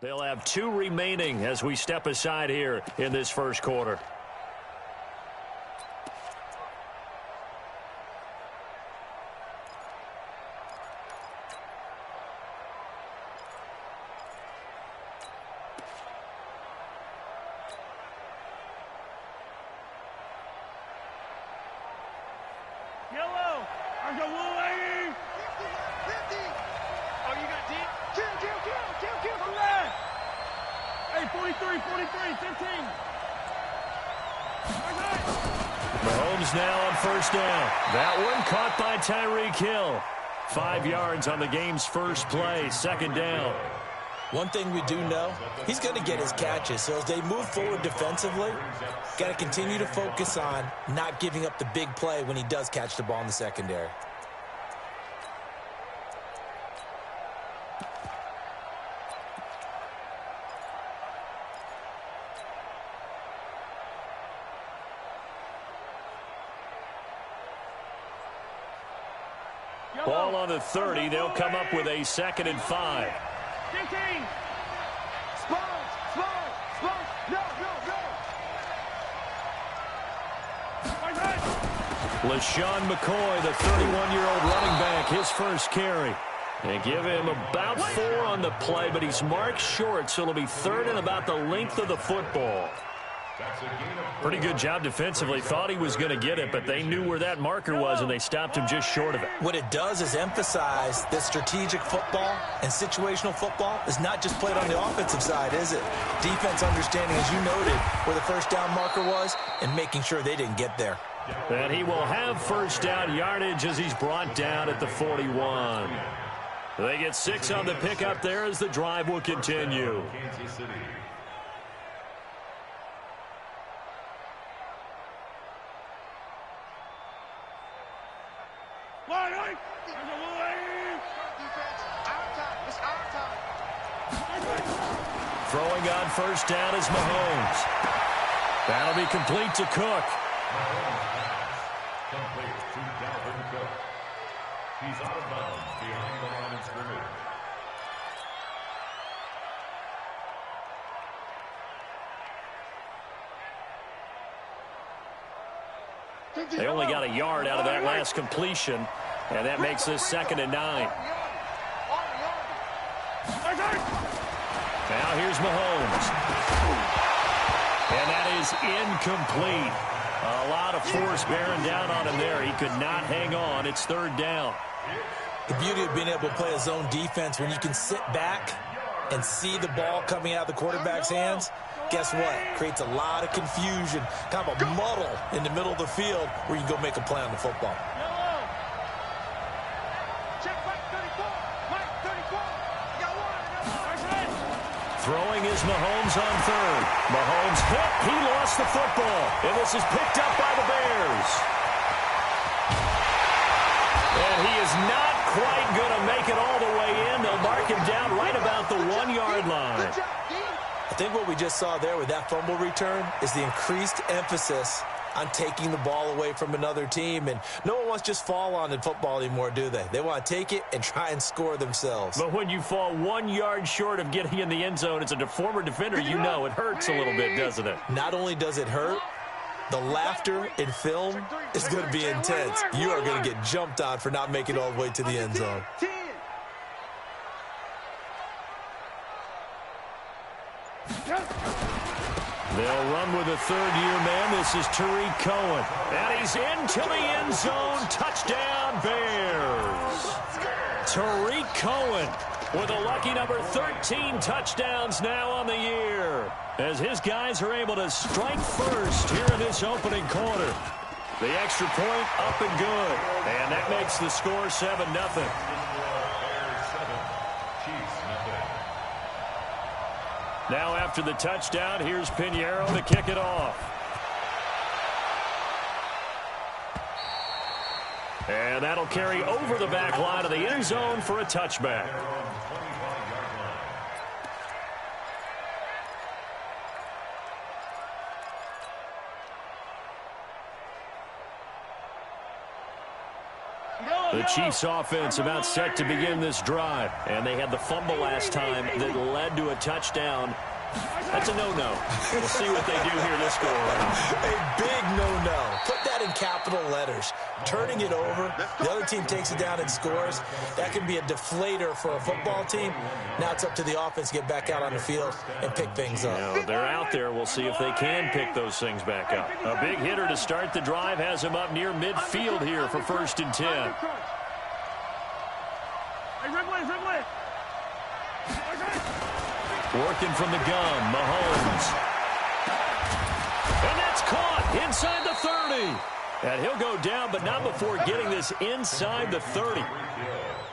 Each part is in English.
They'll have 2 remaining as we step aside here in this first quarter. Yellow. I go blue, lady. 50. Oh, you got deep? Kill. Come back. Hey, 43, 15. Mahomes now on first down. That one caught by Tyreek Hill. 5 yards on the game's first play, second down. One thing we do know, he's going to get his catches. So as they move forward defensively, got to continue to focus on not giving up the big play when he does catch the ball in the secondary. Ball on the 30. They'll come up with a 2nd and 5. 15. Spot. No. LaShawn McCoy, the 31-year-old running back, his first carry. They give him about 4 on the play, but he's marked short, so it'll be 3rd and about the length of the football. Pretty good job defensively. Thought he was going to get it, but they knew where that marker was, and they stopped him just short of it. What it does is emphasize that strategic football and situational football is not just played on the offensive side, is it? Defense understanding, as you noted, where the first down marker was and making sure they didn't get there. And he will have first down yardage as he's brought down at the 41. They get 6 on the pickup there as the drive will continue. Throwing on first down is Mahomes. That'll be complete to Cook. Complete to Dalvin Cook. He's out of bounds behind the line of scrimmage. They only got a yard out of that last completion, and that makes this 2nd and 9. Now here's Mahomes. And that is incomplete. A lot of force bearing down on him there. He could not hang on. It's 3rd down. The beauty of being able to play a zone defense when you can sit back and see the ball coming out of the quarterback's hands, guess what? Creates a lot of confusion, kind of a muddle in the middle of the field where you can go make a play on the football. Throwing is Mahomes on 3rd. Mahomes hit. He lost the football. And this is picked up by the Bears. And he is not quite going to make it all the way in. They'll mark him down right about the 1-yard line. I think what we just saw there with that fumble return is the increased emphasis on taking the ball away from another team. And no one wants to just fall on in football anymore, do they? They want to take it and try and score themselves. But when you fall 1 yard short of getting in the end zone as a former defender, you know it hurts a little bit, doesn't it? Not only does it hurt, the laughter in film is going to be intense. You are going to get jumped on for not making it all the way to the end zone. They'll run with a 3rd-year man. This is Tariq Cohen. And he's into the end zone. Touchdown, Bears. Tariq Cohen with a lucky number 13 touchdowns now on the year, as his guys are able to strike first here in this opening quarter. The extra point up and good. And that makes the score 7-0. Now after the touchdown, here's Pinheiro to kick it off. And that'll carry over the back line of the end zone for a touchback. The Chiefs offense about set to begin this drive. And they had the fumble last time that led to a touchdown. That's a no-no. We'll see what they do here this go-around. A big no-no. Put that in capital letters. Turning it over, the other team takes it down and scores. That can be a deflator for a football team. Now it's up to the offense to get back out on the field and pick things up. You know, they're out there. We'll see if they can pick those things back up. A big hitter to start the drive has him up near midfield here for 1st and 10. Working from the gun, Mahomes. And that's caught inside the 30. And he'll go down, but not before getting this inside the 30.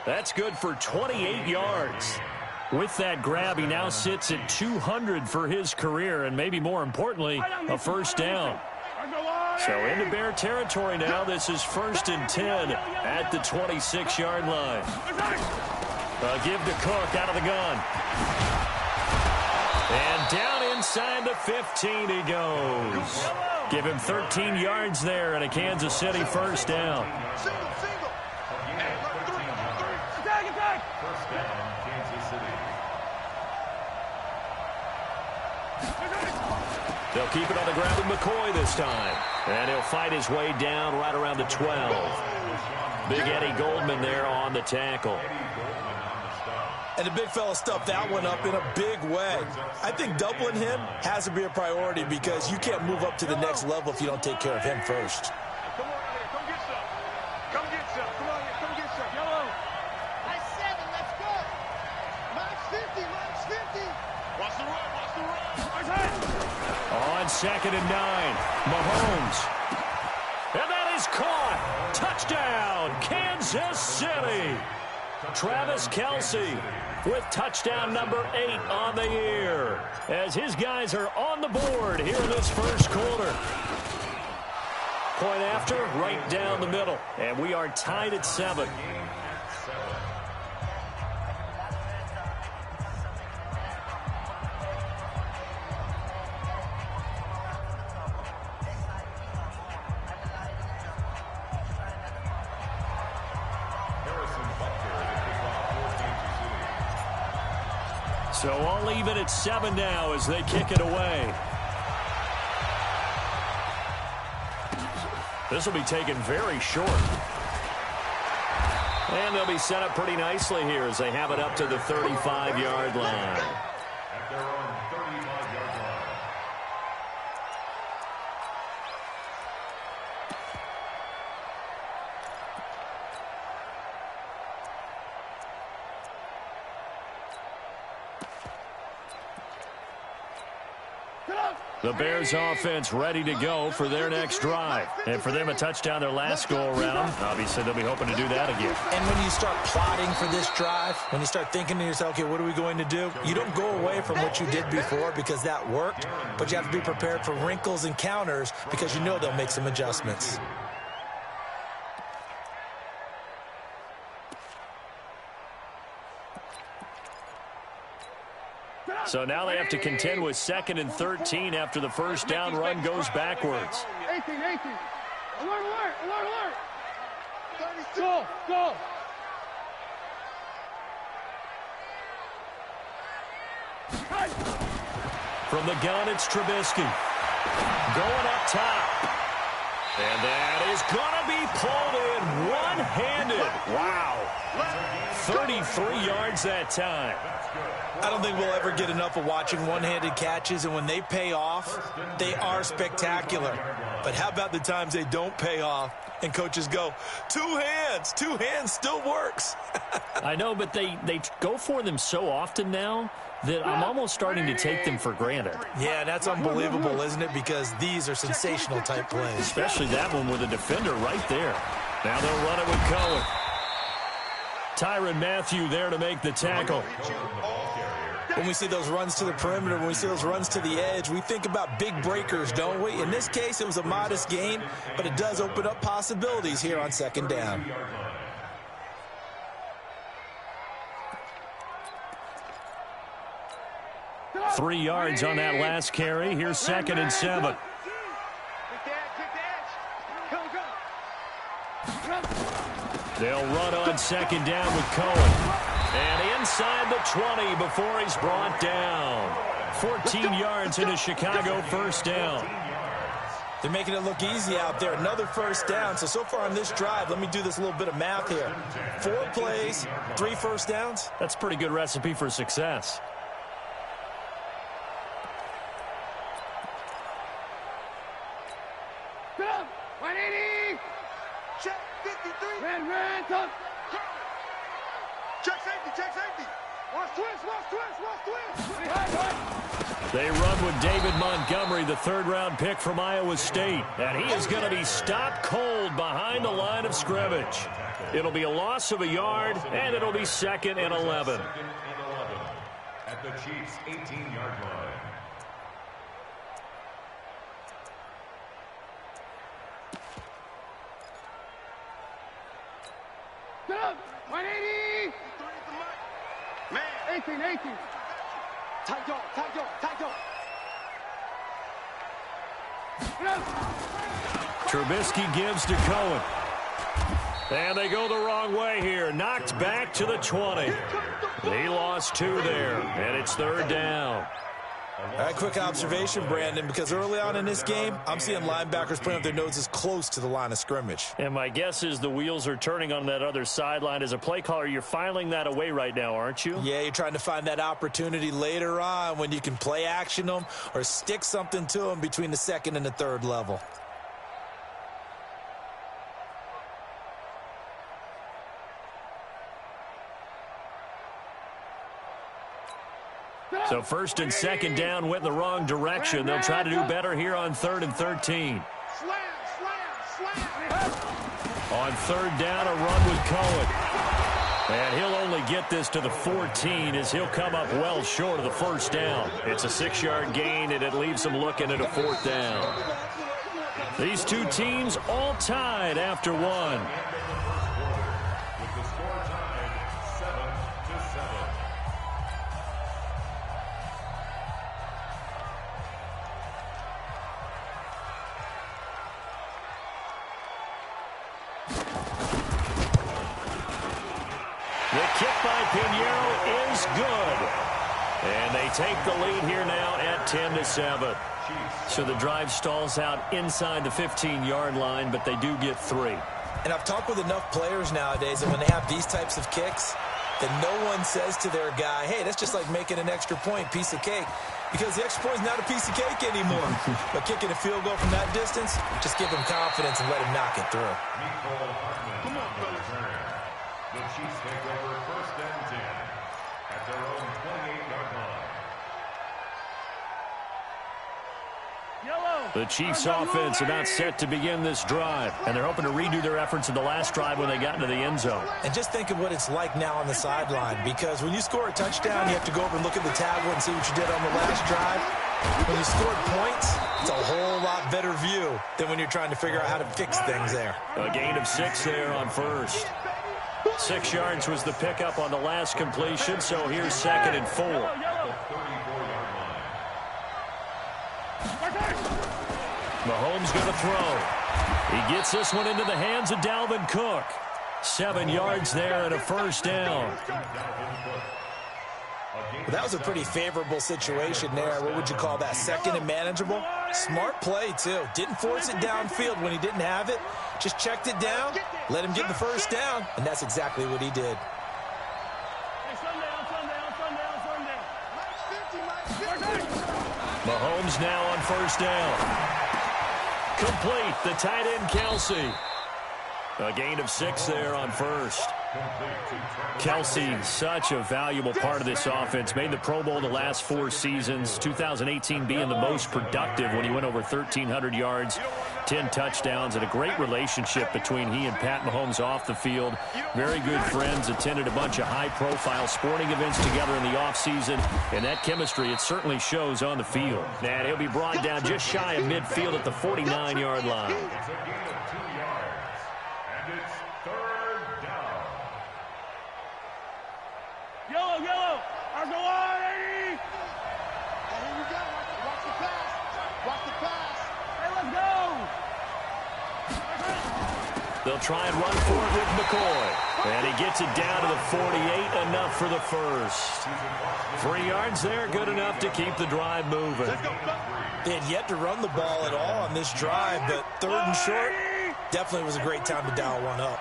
That's good for 28 yards. With that grab, he now sits at 200 for his career, and maybe more importantly, a 1st down. So into Bear territory now. This is 1st and 10 at the 26-yard line. A give to Cook out of the gun. And down inside the 15 he goes. Give him 13 yards there and a Kansas City 1st down. First down, Kansas City. They'll keep it on the ground with McCoy this time. And he'll fight his way down right around the 12. Big Eddie Goldman there on the tackle. And the big fella stuffed that one up in a big way. I think doubling him has to be a priority because you can't move up to the next level if you don't take care of him first. Come on, come get some. Come get some. Come on, come get some. Yellow. Nice 7, let's go. Max 50, Max 50. Watch the run, watch the run. On 2nd and 9, Mahomes. And that is caught. Touchdown, Kansas City. Travis Kelce with touchdown number 8 on the year as his guys are on the board here in this 1st quarter. Point after, right down the middle, and we are tied at 7. So all even at 7 now as they kick it away. This will be taken very short. And they'll be set up pretty nicely here as they have it up to the 35-yard line. At their own 35-yard line. The Bears offense ready to go for their next drive. And for them, a touchdown their last go-around. Obviously, they'll be hoping to do that again. And when you start plotting for this drive, when you start thinking to yourself, okay, what are we going to do? You don't go away from what you did before because that worked, but you have to be prepared for wrinkles and counters because you know they'll make some adjustments. So now they have to contend with 2nd and 13 after the 1st down run goes backwards. 18. Alert, alert, alert, alert. Go, go. From the gun, it's Trubisky. Going up top. And that is going to be pulled in one-handed. Wow. 33 yards that time. I don't think we'll ever get enough of watching one-handed catches, and when they pay off, they are spectacular. But how about the times they don't pay off, and coaches go, two hands still works. I know, but they go for them so often now that I'm almost starting to take them for granted. Yeah, that's unbelievable, isn't it? Because these are sensational type plays. Especially that one with a defender right there. Now they'll run it with Cohen. Tyrann Mathieu there to make the tackle. When we see those runs to the perimeter, when we see those runs to the edge, we think about big breakers, don't we? In this case, it was a modest gain, but it does open up possibilities here on 2nd down. Three yards on that last carry. Here's 2nd and 7. They'll run on second down with Cohen. And inside the 20 before he's brought down. 14 yards in a Chicago first down. They're making it look easy out there. Another first down. So far on this drive, let me do this little bit of math here. 4 plays, 3 first downs. That's a pretty good recipe for success. Get up! 180! Check 53! Ran, come! Check safety! Watch twist! They run with David Montgomery, the third-round pick from Iowa State. And he is going to be stopped cold behind the line of scrimmage. It'll be a loss of a yard, and it'll be 2nd and 11. At the Chiefs' 18-yard line. Get up! 180! Man! 18! Tight dog! Trubisky gives to Cohen. And they go the wrong way here. Knocked back to the 20. He lost 2 there, and it's 3rd down. All right, quick observation, Brandon, because early on in this game, I'm seeing linebackers putting up their noses close to the line of scrimmage. And my guess is the wheels are turning on that other sideline. As a play caller, you're filing that away right now, aren't you? Yeah, you're trying to find that opportunity later on when you can play action them or stick something to them between the 2nd and the 3rd level. So 1st and 2nd down went in the wrong direction. They'll try to do better here on 3rd and 13. Slam! On 3rd down, a run with Cohen. And he'll only get this to the 14 as he'll come up well short of the first down. It's a 6-yard gain, and it leaves them looking at a 4th down. These two teams all tied after 1. With the score tied 7-7. The kick by Pinheiro is good. And they take the lead here now at 10-7. So the drive stalls out inside the 15-yard line, but they do get 3. And I've talked with enough players nowadays that when they have these types of kicks, that no one says to their guy, hey, that's just like making an extra point, piece of cake. Because the extra point is not a piece of cake anymore. But kicking a field goal from that distance, just give him confidence and let him knock it through. Come on, fellas. The Chiefs take over 1st and 10 at their own 28-yard line. The Chiefs offense about set to begin this drive, and they're hoping to redo their efforts in the last drive when they got into the end zone. And just think of what it's like now on the sideline, because when you score a touchdown, you have to go over and look at the tablet and see what you did on the last drive. When you scored points, it's a whole lot better view than when you're trying to figure out how to fix things there. A gain of 6 there on 1st. 6 yards was the pickup on the last completion, so here's 2nd and 4. Mahomes going to throw. He gets this one into the hands of Dalvin Cook. 7 yards there and a first down. Well, that was a pretty favorable situation there. What would you call that? 2nd and manageable? Smart play, too. Didn't force it downfield when he didn't have it. Just checked it down, let him get the first down, and that's exactly what he did. Mahomes now on first down. Complete, the tight end Kelsey. A gain of 6 there on 1st. Kelsey, such a valuable part of this offense. Made the Pro Bowl the last 4 seasons. 2018 being the most productive when he went over 1,300 yards, 10 touchdowns, and a great relationship between he and Pat Mahomes off the field. Very good friends, attended a bunch of high-profile sporting events together in the offseason, and that chemistry, it certainly shows on the field. And he'll be brought down just shy of midfield at the 49-yard line. Yellow! Our go on, 80! Here we go. Watch the pass. Watch the pass. Hey, let's go! The They'll try and run for it with McCoy. And he gets it down to the 48, enough for the first. 3 yards there, good enough to keep the drive moving. They had yet to run the ball at all on this drive, but 3rd and short definitely was a great time to dial one up.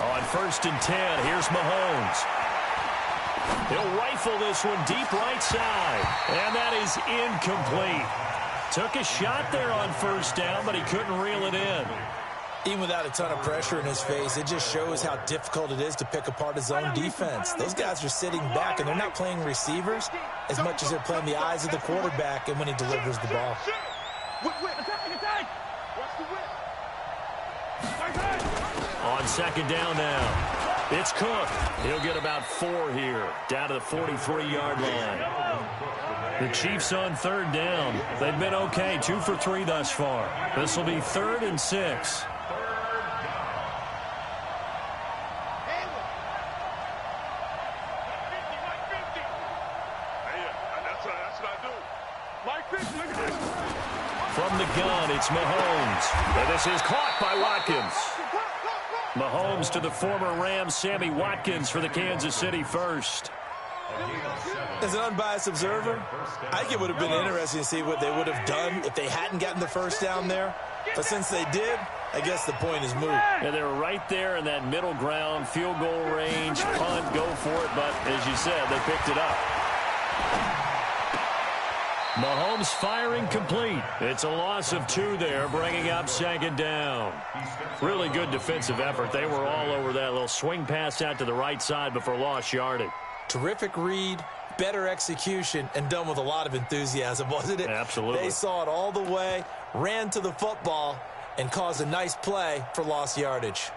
On 1st and 10, here's Mahomes. He'll rifle this one deep right side. And that is incomplete. Took a shot there on 1st down, but he couldn't reel it in. Even without a ton of pressure in his face, it just shows how difficult it is to pick apart his own defense. Those guys are sitting back, and they're not playing receivers as much as they're playing the eyes of the quarterback and when he delivers the ball. On 2nd down now. It's Cook. He'll get about 4 here, down to the 43-yard line. The Chiefs on 3rd down. They've been okay, 2 for 3 thus far. This will be 3rd and 6. From the gun, it's Mahomes. And this is caught by Watkins. Mahomes to the former Rams, Sammy Watkins, for the Kansas City first. As an unbiased observer, I think it would have been interesting to see what they would have done if they hadn't gotten the 1st down there. But since they did, I guess the point is moot. Yeah, they were right there in that middle ground, field goal range, punt, go for it. But as you said, they picked it up. Mahomes firing complete. It's a loss of 2 there, bringing up 2nd down. Really good defensive effort. They were all over that little swing pass out to the right side before lost yardage. Terrific read, better execution, and done with a lot of enthusiasm, wasn't it? Absolutely. They saw it all the way, ran to the football, and caused a nice play for lost yardage.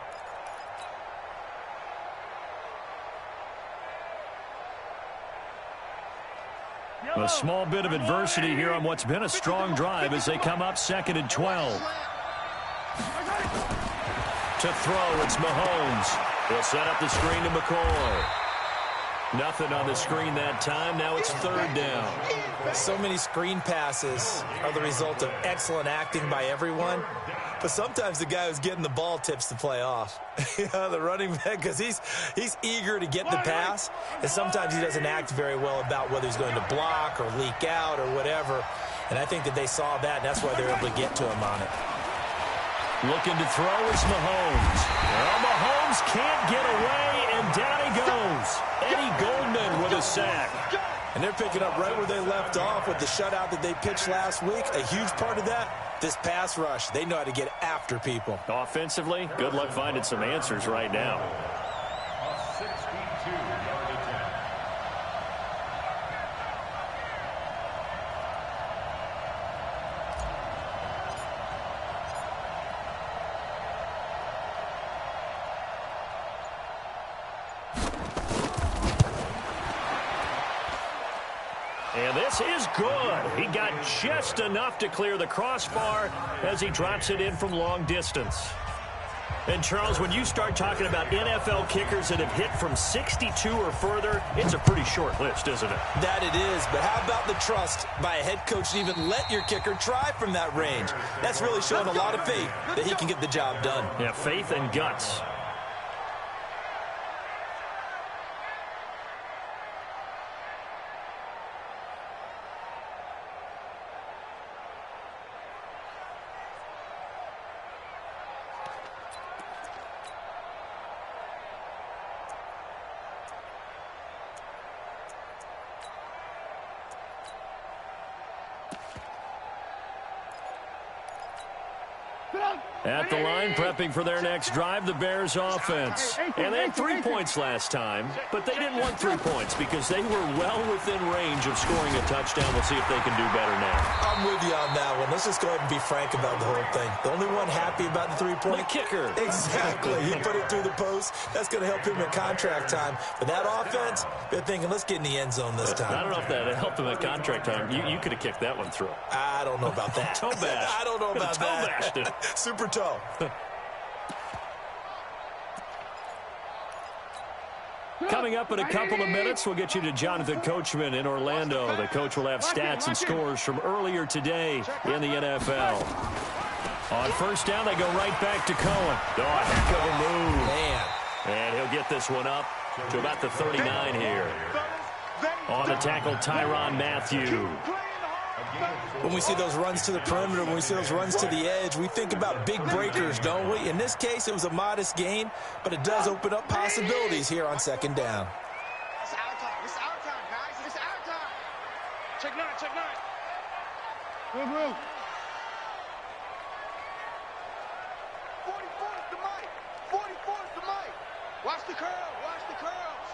A small bit of adversity here on what's been a strong drive as they come up 2nd and 12. To throw, it's Mahomes. He'll set up the screen to McCoy. Nothing on the screen that time. Now it's 3rd down. So many screen passes are the result of excellent acting by everyone. But sometimes the guy who's getting the ball tips the play off. The running back, because he's eager to get the pass, and sometimes he doesn't act very well about whether he's going to block or leak out or whatever. And I think that they saw that, and that's why they're able to get to him on it. Looking to throw is Mahomes. Well, Mahomes can't get away, and down he goes. Eddie Goldman with a sack. And they're picking up right where they left off with the shutout that they pitched last week. A huge part of that, this pass rush. They know how to get after people. Offensively, good luck finding some answers right now. A 62-yard attempt. And this is good. He got just enough to clear the crossbar as he drops it in from long distance. And, Charles, when you start talking about NFL kickers that have hit from 62 or further, it's a pretty short list, isn't it? That it is, but how about the trust by a head coach to even let your kicker try from that range? That's really showing a lot of faith that he can get the job done. Yeah, faith and guts. At the line, prepping for their next drive, the Bears offense. And they had 3 points last time, but they didn't want 3 points because they were well within range of scoring a touchdown. We'll see if they can do better now. I'm with you on that one. Let's just go ahead and be frank about the whole thing. The only one happy about the 3-point? The kicker. Exactly. He put it through the post. That's going to help him at contract time. But that offense, they're thinking, let's get in the end zone this time. I don't know if that helped him at contract time. You could have kicked that one through. I don't know about that. Toe bash. I don't know about toe that. bashed it. Super toe. Coming up in a couple of minutes, we'll get you to Jonathan Coachman in Orlando. The coach will have stats and scores from earlier today in the NFL. On first down, they go right back to Cohen. Oh, a heck of a move. Man. And he'll get this one up to about the 39 here. On the tackle, Tyrann Mathieu. When we see those runs to the perimeter, when we see those runs to the edge, we think about big breakers, don't we? In this case, it was a modest gain, but it does open up possibilities here on second down. It's our time. It's our time, guys. It's our time. Check 9, check 9. Move. 44 is the mic. 44 is the mic. Watch the curl. Watch the curls.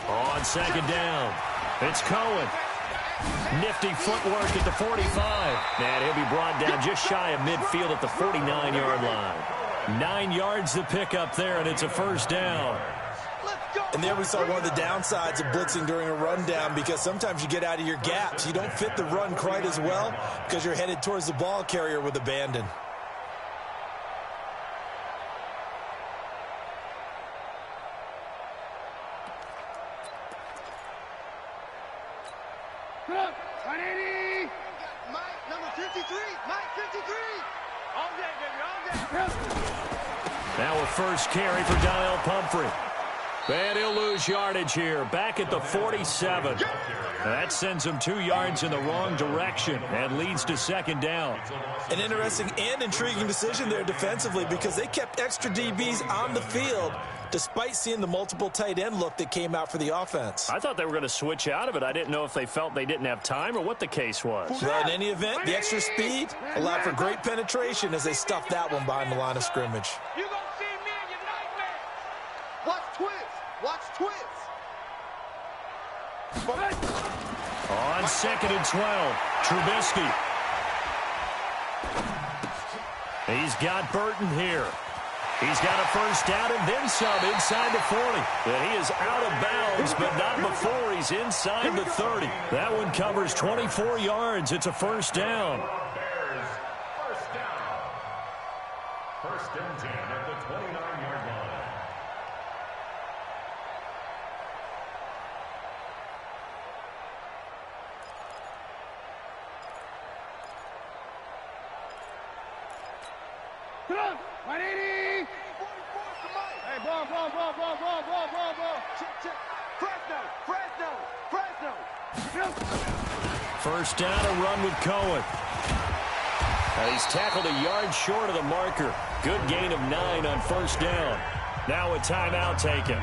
On second down, it's Cohen. Nifty footwork at the 45. And he'll be brought down just shy of midfield at the 49-yard line. 9 yards to pick up there, and it's a first down. And there we saw one of the downsides of blitzing during a rundown, because sometimes you get out of your gaps. You don't fit the run quite as well because you're headed towards the ball carrier with abandon. Mike, number 53. Mike, 53. All day, baby, all day. Now a first carry for Donnell Pumphrey. And he'll lose yardage here, back at the 47. That sends him 2 yards in the wrong direction and leads to second down. An interesting and intriguing decision there defensively, because they kept extra DBs on the field despite seeing the multiple tight end look that came out for the offense. I thought they were going to switch out of it. I didn't know if they felt they didn't have time or what the case was. Well, in any event, the extra speed allowed for great penetration as they stuffed that one behind the line of scrimmage. You gonna see me in your nightmare. Watch twins. Watch twins. On second and 12, Trubisky. He's got Burton here. He's got a first down and then some inside the 40. And he is out of bounds, but not before he's inside the 30. That one covers 24 yards. It's a first down. Bears, first down. First and 10 at the 29-yard line. Come on, 180. 44 is the mic. Hey, ball. Check. Fresno. First down, a run with Cohen. And he's tackled a yard short of the marker. Good gain of 9 on first down. Now a timeout taken.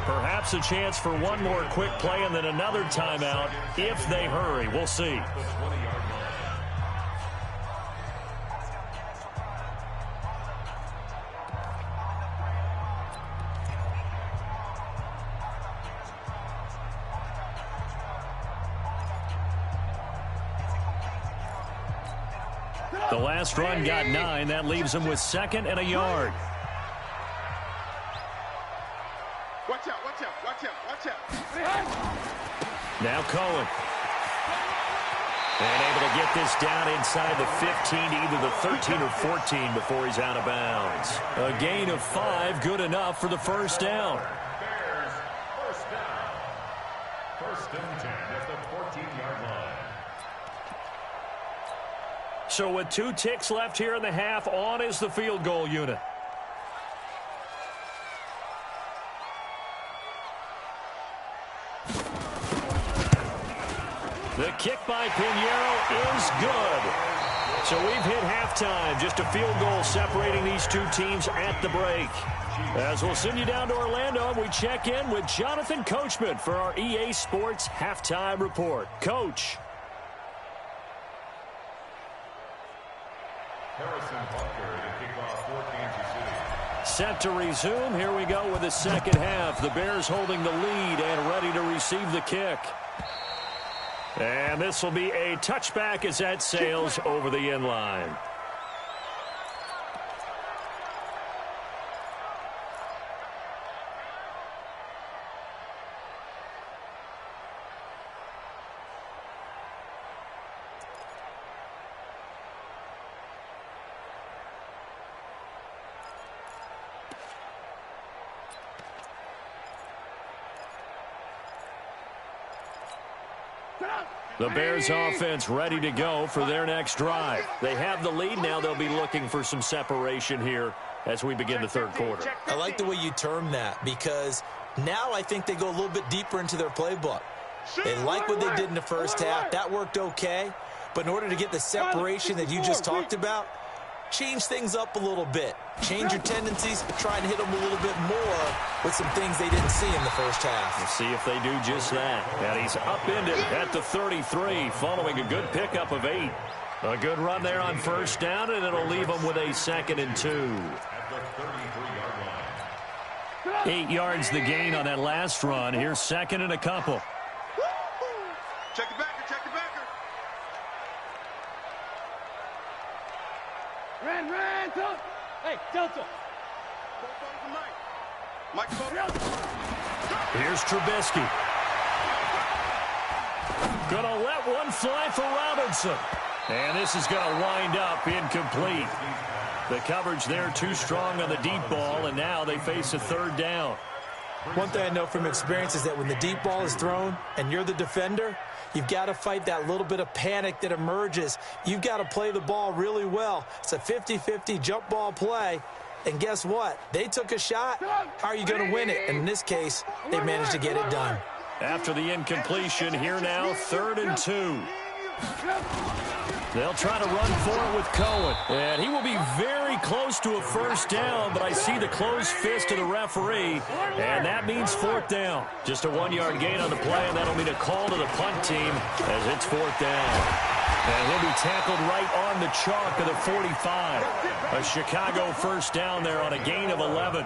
Perhaps a chance for one more quick play and then another timeout if they hurry. We'll see. The last run got 9. That leaves him with second and a yard. Watch out. Now Cohen. And able to get this down inside the 15, either the 13 or 14 before he's out of bounds. A gain of 5, good enough for the first down. Bears, first down. First and 10 at the 14-yard line. So with 2 ticks left here in the half, on is the field goal unit. The kick by Pinheiro is good. So we've hit halftime. Just a field goal separating these two teams at the break. As we'll send you down to Orlando, and we check in with Jonathan Coachman for our EA Sports Halftime Report. Coach. Harrison Butker to kick off for Kansas City. Set to resume. Here we go with the second half. The Bears holding the lead and ready to receive the kick. And this will be a touchback as that sails over the end line. The Bears offense ready to go for their next drive. They have the lead now. They'll be looking for some separation here as we begin the third quarter. I like the way you term that because now I think they go a little bit deeper into their playbook. They like what they did in the first half. That worked okay. But in order to get the separation that you just talked about, change things up a little bit. Change your tendencies, try and hit them a little bit more with some things they didn't see in the first half. We'll see if they do just that. And he's upended at the 33 following a good pickup of 8. A good run there on first down, and it'll leave them with a 2nd and 2. 8 yards the gain on that last run. Here's 2nd and a couple. Check the backer, check the backer. Ran, Delta. Hey, Delta. Mike, Here's Trubisky. Gonna let one fly for Robinson. And this is going to wind up incomplete. The coverage there too strong on the deep ball, and now they face a 3rd down. One thing I know from experience is that when the deep ball is thrown and you're the defender, you've got to fight that little bit of panic that emerges. You've got to play the ball really well. It's a 50-50 jump ball play. And guess what? They took a shot. How are you going to win it? And in this case, they managed to get it done. After the incompletion, here now, 3rd and 2. They'll try to run for it with Cohen. And he will be very close to a 1st down, but I see the closed fist of the referee, and that means 4th down. Just a 1-yard gain on the play, and that'll mean a call to the punt team as it's 4th down. And he'll be tackled right on the chalk of the 45. A Chicago 1st down there on a gain of 11.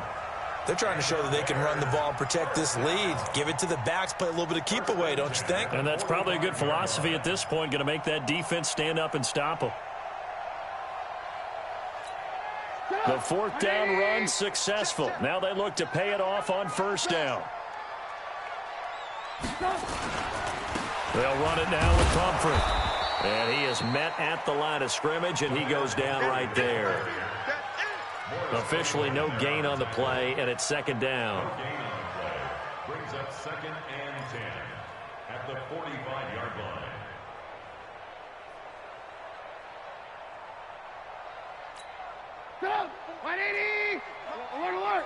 They're trying to show that they can run the ball and protect this lead. Give it to the backs, play a little bit of keep away, don't you think? And that's probably a good philosophy at this point, going to make that defense stand up and stop them. The 4th down run successful. Now they look to pay it off on 1st down. They'll run it now with Pumphrey. And he is met at the line of scrimmage, and he goes down right there. Officially no gain on the play, and it's 2nd down. Brings up 2nd and 10 at the 45-yard line. Go! 180! Alert!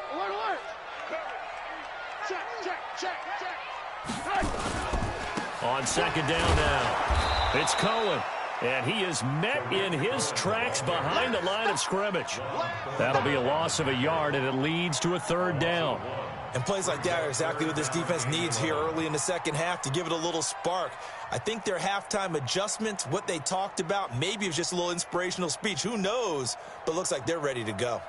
Check! On 2nd down now, it's Cohen. And he is met in his tracks behind the line of scrimmage. That'll be a loss of a yard, and it leads to a 3rd down. And plays like that are exactly what this defense needs here early in the second half to give it a little spark. I think their halftime adjustments, what they talked about, maybe it was just a little inspirational speech. Who knows? But it looks like they're ready to go.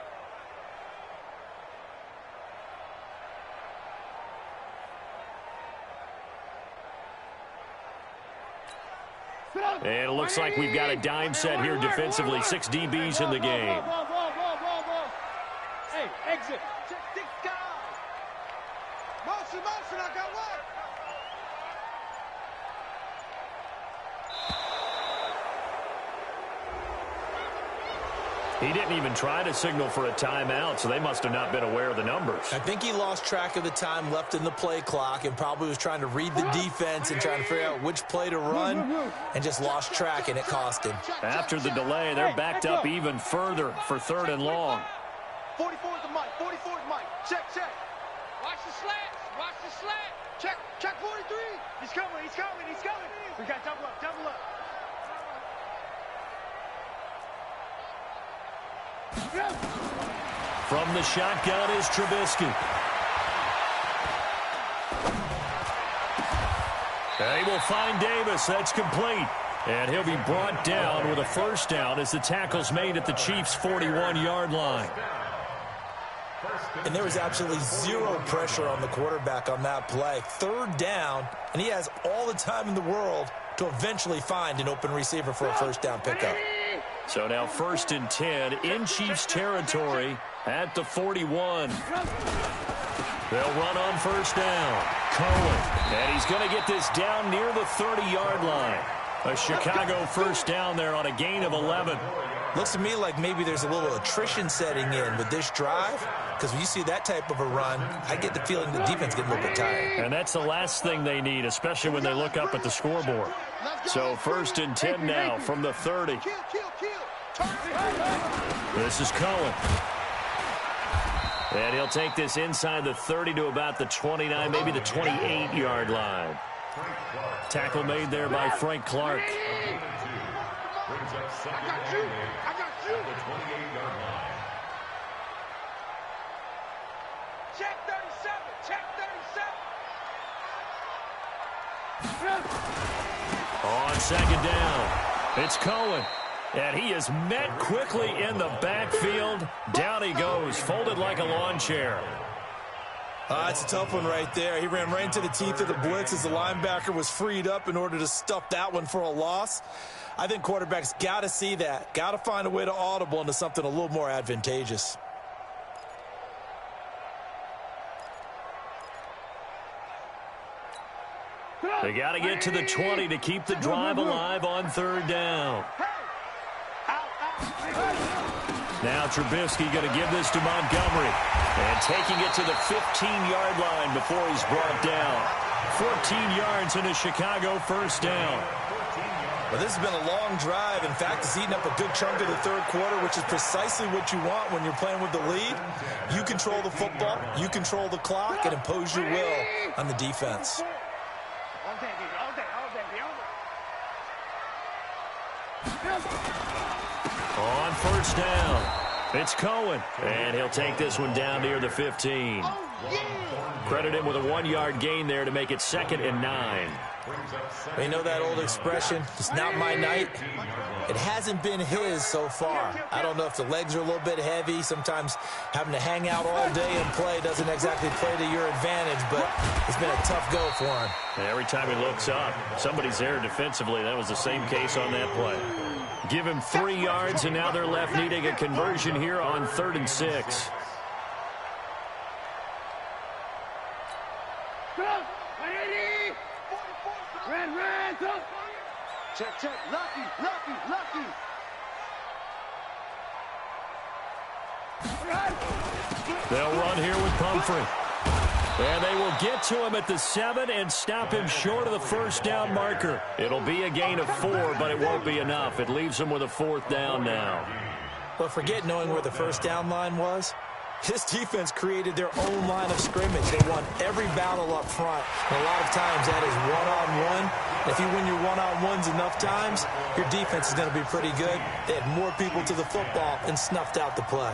And it looks like we've got a dime set here defensively. 6 DBs in the game. Hey, exit. Motion, I got one. He didn't even try to signal for a timeout, so they must have not been aware of the numbers. I think he lost track of the time left in the play clock and probably was trying to read the defense and trying to figure out which play to run and just lost track, and it cost him. After the delay, they're backed up even further for 3rd and long. 44 is the Mike. 44 is Mike. Check. Watch the slant. Check 43. He's coming. We got double up. From the shotgun is Trubisky. They will find Davis. That's complete. And he'll be brought down with a 1st down as the tackle's made at the Chiefs' 41-yard line. And there was absolutely zero pressure on the quarterback on that play. 3rd down, and he has all the time in the world to eventually find an open receiver for a 1st down pickup. So now 1st and 10 in Chiefs territory at the 41. They'll run on 1st down. Cohen. And he's going to get this down near the 30-yard line. A Chicago 1st down there on a gain of 11. Looks to me like maybe there's a little attrition setting in with this drive, because when you see that type of a run, I get the feeling the defense getting a little bit tired. And that's the last thing they need, especially when they look up at the scoreboard. So 1st and 10 now from the 30. This is Cohen. And he'll take this inside the 30 to about the 29, maybe the 28-yard line. Tackle made there by Frank Clark. I got you. The 28-yard line. Check 37. Check 37. On 2nd down, it's Cohen. And he is met quickly in the backfield. Down he goes, folded like a lawn chair. It's a tough one right there. He ran right into the teeth of the blitz as the linebacker was freed up in order to stuff that one for a loss. I think quarterbacks got to see that. Got to find a way to audible into something a little more advantageous. They got to get to the 20 to keep the drive alive on 3rd down. Now Trubisky going to give this to Montgomery. And taking it to the 15-yard line before he's brought down. 14 yards in a Chicago 1st down. Well, this has been a long drive. In fact, it's eaten up a good chunk of the 3rd quarter, which is precisely what you want when you're playing with the lead. You control the football, you control the clock, and impose your will on the defense. On 1st down, it's Cohen. And he'll take this one down near the 15. Credit him with a 1-yard gain there to make it 2nd and 9. You know that old expression, it's not my night? It hasn't been his so far. I don't know if the legs are a little bit heavy. Sometimes having to hang out all day and play doesn't exactly play to your advantage, but it's been a tough go for him. Every time he looks up, somebody's there defensively. That was the same case on that play. Give him 3 yards, and now they're left needing a conversion here on 3rd and 6. Check. Lucky. They'll run here with Pumphrey. And they will get to him at the 7 and stop him short of the 1st down marker. It'll be a gain of 4, but it won't be enough. It leaves him with a 4th down now. But forget knowing where the 1st down line was. This defense created their own line of scrimmage. They won every battle up front. And a lot of times that is one-on-one. If you win your one-on-ones enough times, your defense is going to be pretty good. They had more people to the football and snuffed out the play.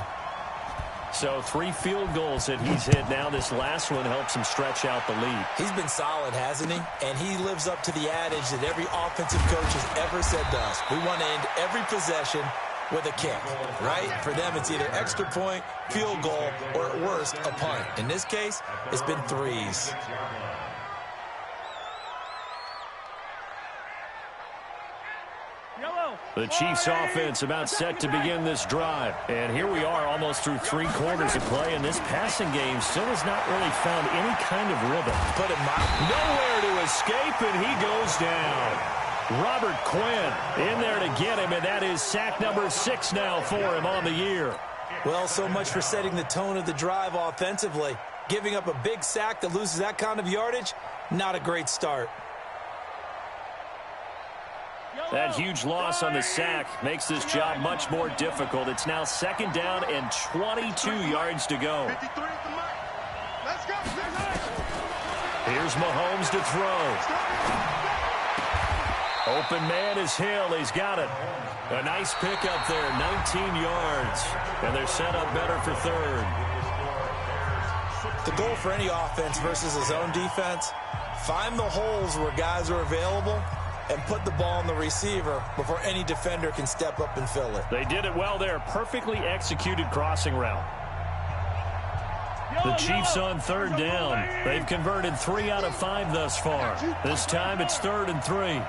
So 3 field goals that he's hit now. This last one helps him stretch out the lead. He's been solid, hasn't he? And he lives up to the adage that every offensive coach has ever said to us. We want to end every possession with a kick, right? For them, it's either extra point, field goal, or at worst, a punt. In this case, it's been 3s. The Chiefs offense about set to begin this drive. And here we are almost through 3 quarters of play, and this passing game still has not really found any kind of rhythm. Put him out. Nowhere to escape, and he goes down. Robert Quinn in there to get him, and that is sack number 6 now for him on the year. Well, so much for setting the tone of the drive offensively. Giving up a big sack that loses that kind of yardage, not a great start. That huge loss on the sack makes this job much more difficult. It's now 2nd down and 22 yards to go. Let's go. Here's Mahomes to throw. Open man is Hill. He's got it. A nice pickup there, 19 yards. And they're set up better for 3rd. The goal for any offense versus a zone defense, find the holes where guys are available and put the ball on the receiver before any defender can step up and fill it. They did it well there. Perfectly executed crossing route. The Chiefs on 3rd down. They've converted 3 out of 5 thus far. This time it's 3rd and 3.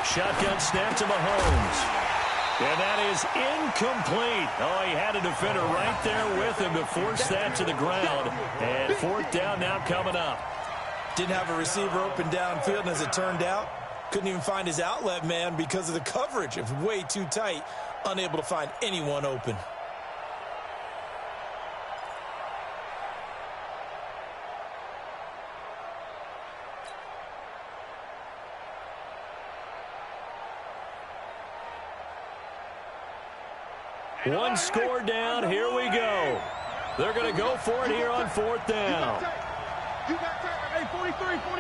Shotgun snap to Mahomes. And that is incomplete. Oh, he had a defender right there with him to force that to the ground. And 4th down now coming up. Didn't have a receiver open downfield, and as it turned out, couldn't even find his outlet man because of the coverage. It was way too tight, unable to find anyone open. One score down. Here we go. They're going to go for it here on 4th down. You got time. Hey, 43, 15.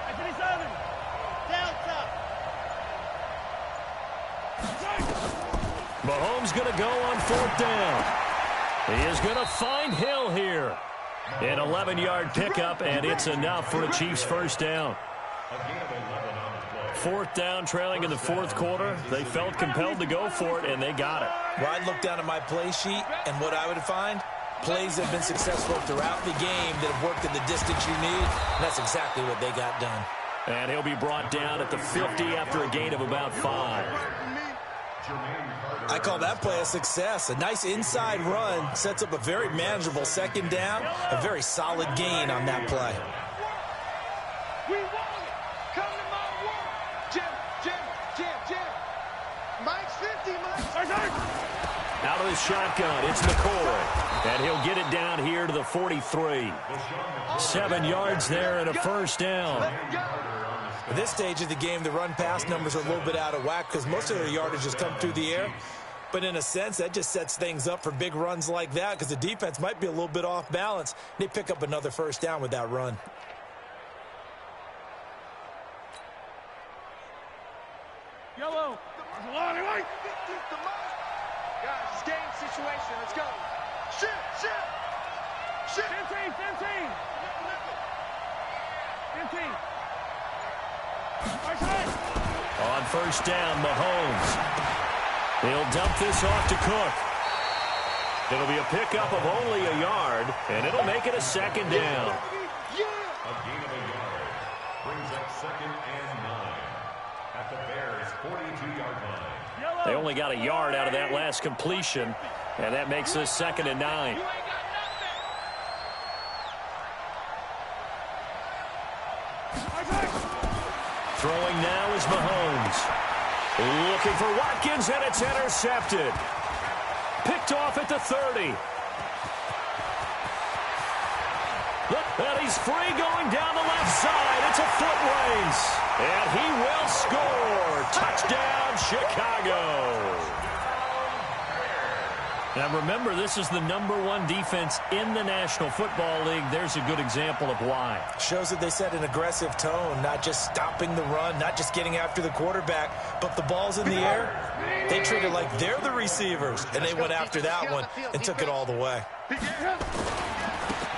Hey, 57. Delta. Mahomes going to go on 4th down. He is going to find Hill here. An 11-yard pickup, and it's enough for a Chiefs first down. 4th down, trailing in the 4th quarter. They felt compelled to go for it, and they got it. Well, I'd look down at my play sheet, and what I would find, plays that have been successful throughout the game that have worked in the distance you need, and that's exactly what they got done. And he'll be brought down at the 50 after a gain of about 5. I call that play a success. A nice inside run sets up a very manageable 2nd down, a very solid gain on that play. We want it. Come to my work. Jim. Mike's 50, Mike. Out of the shotgun, it's McCoy. And he'll get it down here to the 43. 7 yards there and a first down. At this stage of the game, the run-pass numbers are a little bit out of whack because most of their yardage has come through the air. But in a sense, that just sets things up for big runs like that because the defense might be a little bit off balance. They pick up another first down with that run. Yellow. Guys, it's game situation. Let's go. Shit. 15. 15. On first down, Mahomes. He'll dump this off to Cook. It'll be a pickup of only a yard, and it'll make it a 2nd down. A gain of a yard brings up 2nd and 9 at the Bears' 42-yard line. They only got a yard out of that last completion, and that makes this 2nd and 9. Throwing now is Mahomes. Looking for Watkins, and it's intercepted. Picked off at the 30. And he's free going down the left side. It's a foot race. And he will score. Touchdown, Chicago. Now remember, this is the #1 defense in the National Football League. There's a good example of why. Shows that they set an aggressive tone, not just stopping the run, not just getting after the quarterback, but the ball's in the air. They treat it like they're the receivers, and they went after that one and took it all the way.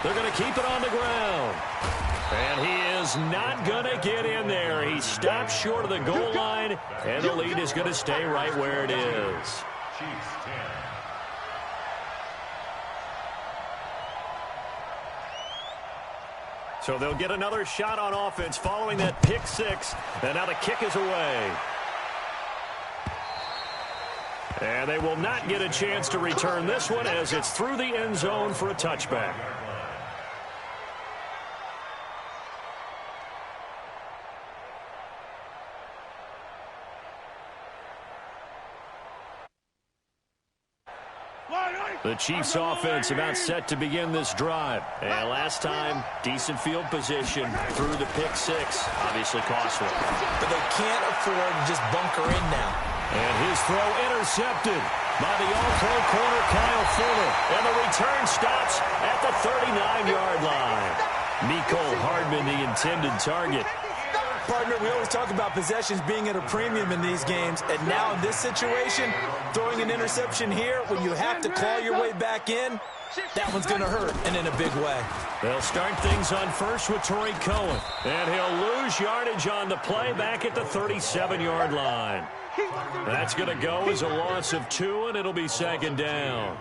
They're going to keep it on the ground. And he is not going to get in there. He stops short of the goal line, and the lead is going to stay right where it is. Chiefs 10. So they'll get another shot on offense following that pick 6. And now the kick is away. And they will not get a chance to return this one as it's through the end zone for a touchback. The Chiefs offense about set to begin this drive. And last time, decent field position through the pick 6. Obviously costly. But they can't afford to just bunker in now. And his throw intercepted by the all-pro corner Kyle Fuller. And the return stops at the 39-yard line. Mecole Hardman, the intended target. Partner, we always talk about possessions being at a premium in these games, and now in this situation, throwing an interception here when you have to claw your way back in, that one's going to hurt, and in a big way. They'll start things on first with Tariq Cohen, and he'll lose yardage on the play back at the 37-yard line. That's going to go as a loss of 2, and it'll be 2nd down.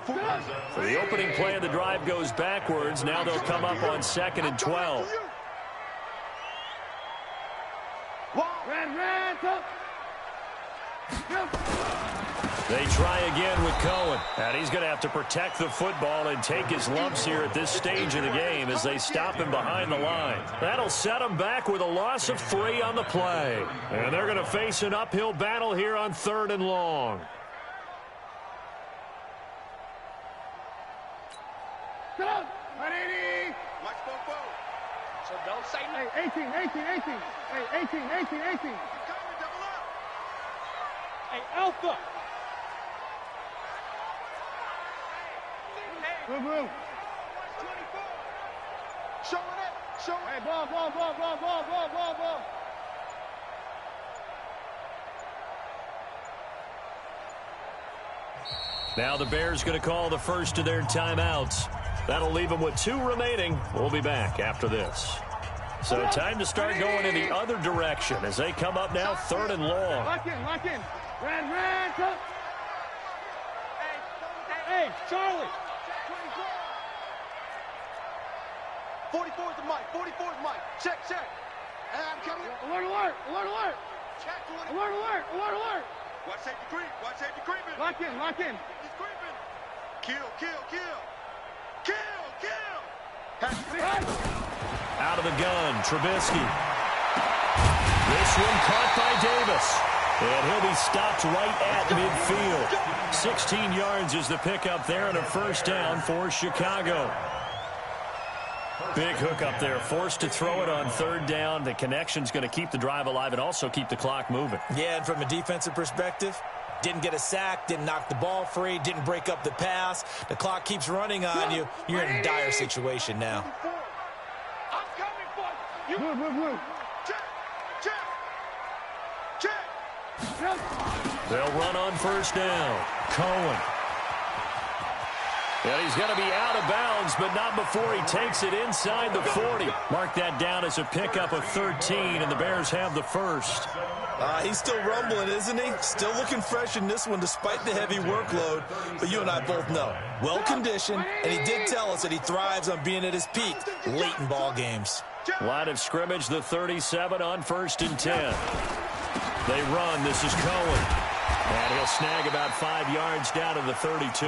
So the opening play of the drive goes backwards. Now they'll come up on 2nd and 12. They try again with Cohen. And he's going to have to protect the football and take his lumps here at this stage of the game as they stop him behind the line. That'll set him back with a loss of 3 on the play. And they're going to face an uphill battle here on 3rd and long. Come on. 180. Watch both. So don't say no. Hey, 18. Hey, 18. Hey, 18. Come and double up. Hey, Alpha. Move, move. 24. Showing it. Showing it. Hey, ball. Now the Bears going to call the first of their timeouts. That'll leave them with 2 remaining. We'll be back after this. So time to start going in the other direction as they come up now 3rd and long. Lock in. Red, come. Hey, Charlie. 44's the mic. Check. And I'm coming. Alert. Check. Alert. Watch safety creeping. Lock in. He's creeping. Kill. Out of the gun, Trubisky. This one caught by Davis. And he'll be stopped right at midfield. 16 yards is the pickup there and a first down for Chicago. Big hook up there. Forced to throw it on 3rd down. The connection's going to keep the drive alive and also keep the clock moving. Yeah, and from a defensive perspective, didn't get a sack, didn't knock the ball free, didn't break up the pass. The clock keeps running on you. You're in a dire situation now. I'm coming for you. Move. Check. They'll run on first down. Cohen. And he's going to be out of bounds, but not before he takes it inside the 40. Mark that down as a pickup of 13, and the Bears have the first. He's still rumbling, isn't he? Still looking fresh in this one despite the heavy workload. But you and I both know, well-conditioned, and he did tell us that he thrives on being at his peak late in ball games. Line of scrimmage, the 37 on 1st and 10. They run. This is Cohen. And he'll snag about 5 yards down to the 32.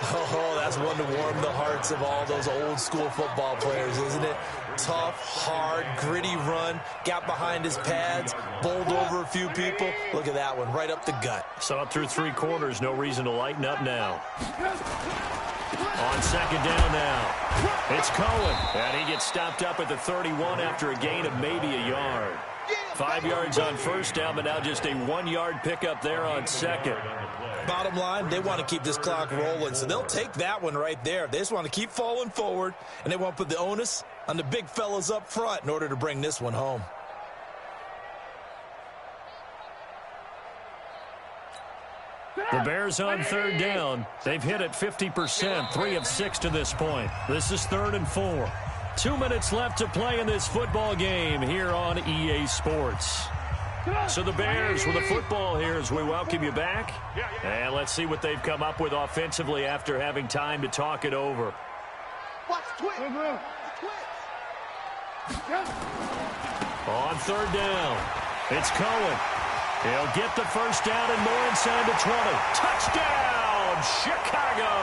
Oh, that's one to warm the hearts of all those old-school football players, isn't it? Tough, hard, gritty run, got behind his pads, bowled over a few people. Look at that one, right up the gut. So up through 3 quarters, no reason to lighten up now. On 2nd down now, it's Cohen. And he gets stopped up at the 31 after a gain of maybe a yard. 5 yards on first down, but now just a 1-yard pickup there on 2nd. Bottom line, they want to keep this clock rolling, so they'll take that one right there. They just want to keep falling forward, and they want to put the onus on the big fellas up front in order to bring this one home. The Bears on 3rd down. They've hit it 50%, 3 of 6 to this point. This is 3rd and 4. 2 minutes left to play in this football game here on EA Sports. So the Bears with the football here as we welcome you back. And let's see what they've come up with offensively after having time to talk it over. Watch twitch. On 3rd down, it's Cohen. He'll get the first down and more inside the 20. Touchdown, Chicago!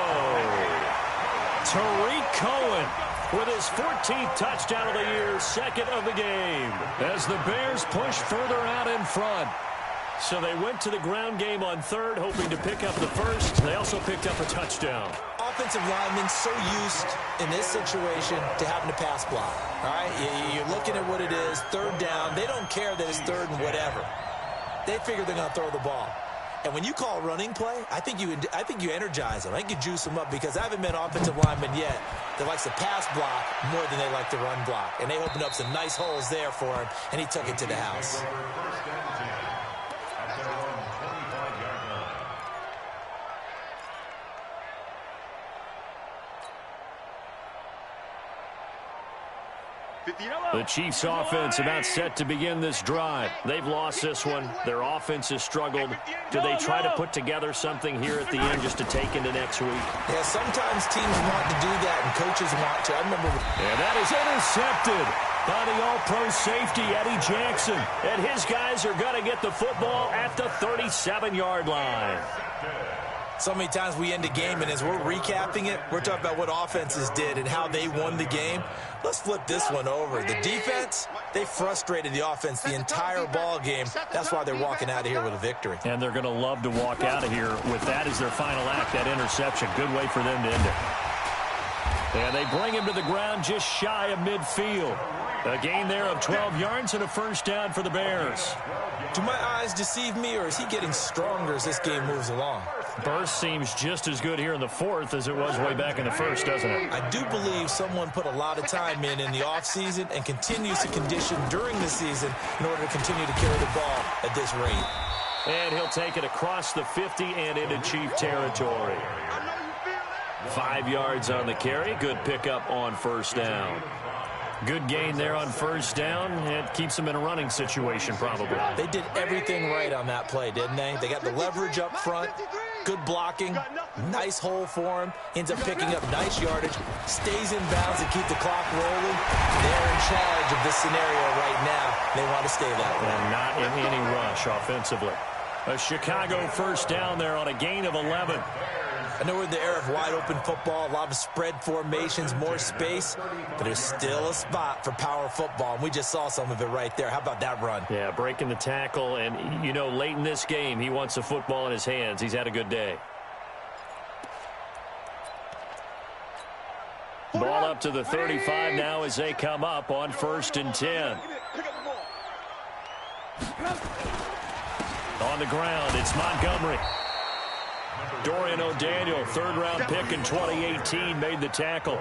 Tariq Cohen with his 14th touchdown of the year, 2nd of the game, as the Bears push further out in front. So they went to the ground game on 3rd, hoping to pick up the first. They also picked up a touchdown. Offensive linemen so used in this situation to having to pass block. All right, you're looking at what it is, 3rd down. They don't care that it's 3rd and whatever. They figure they're going to throw the ball. And when you call running play, I think you energize them. I think you juice them up because I haven't met an offensive lineman yet that likes to pass block more than they like to run block. And they opened up some nice holes there for him, and he took it to the house. The Chiefs' offense about set to begin this drive. They've lost this one. Their offense has struggled. Do they try to put together something here at the end just to take into next week? Yeah, sometimes teams want to do that and coaches want to. I remember. And that is intercepted by the all-pro safety, Eddie Jackson. And his guys are going to get the football at the 37-yard line. So many times we end a game, and as we're recapping it, we're talking about what offenses did and how they won the game. Let's flip this one over. The defense, they frustrated the offense the entire ball game. That's why they're walking out of here with a victory. And they're going to love to walk out of here with that as their final act, that interception. Good way for them to end it. And they bring him to the ground just shy of midfield. A gain there of 12 yards and a first down for the Bears. Do my eyes deceive me, or is he getting stronger as this game moves along? Burst seems just as good here in the fourth as it was way back in the first, doesn't it? I do believe someone put a lot of time in the offseason and continues to condition during the season in order to continue to carry the ball at this rate. And he'll take it across the 50 and into Chief territory. 5 yards on the carry. Good pickup on first down. Good gain there on first down. It keeps them in a running situation, probably. They did everything right on that play, didn't they? They got the leverage up front, good blocking, nice hole for him, ends up picking up nice yardage, stays in bounds to keep the clock rolling. They're in charge of this scenario right now. They want to stay that way. And not in any rush offensively. A Chicago first down there on a gain of 11. I know we're in the era of wide-open football, a lot of spread formations, more space, but there's still a spot for power football, and we just saw some of it right there. How about that run? Yeah, breaking the tackle, and, you know, late in this game, he wants the football in his hands. He's had a good day. Ball up to the 35 now as they come up on 1st and 10. On the ground, it's Montgomery. Dorian O'Daniel, third-round pick in 2018, made the tackle.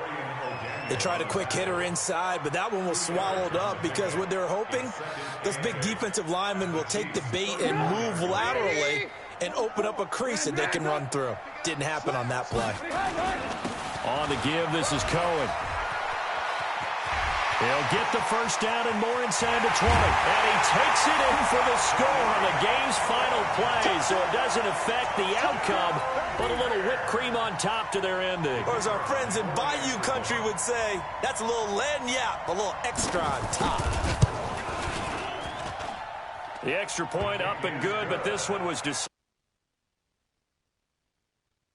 They tried a quick hitter inside, but that one was swallowed up because what they're hoping, those big defensive linemen will take the bait and move laterally and open up a crease that they can run through. Didn't happen on that play. On the give, this is Cohen. He'll get the first down and more inside the 20. And he takes it in for the score on the game's final play. So it doesn't affect the outcome, but a little whipped cream on top to their ending. Or as our friends in Bayou Country would say, that's a little lagniappe, a little extra on top. The extra point up and good, but this one was decided.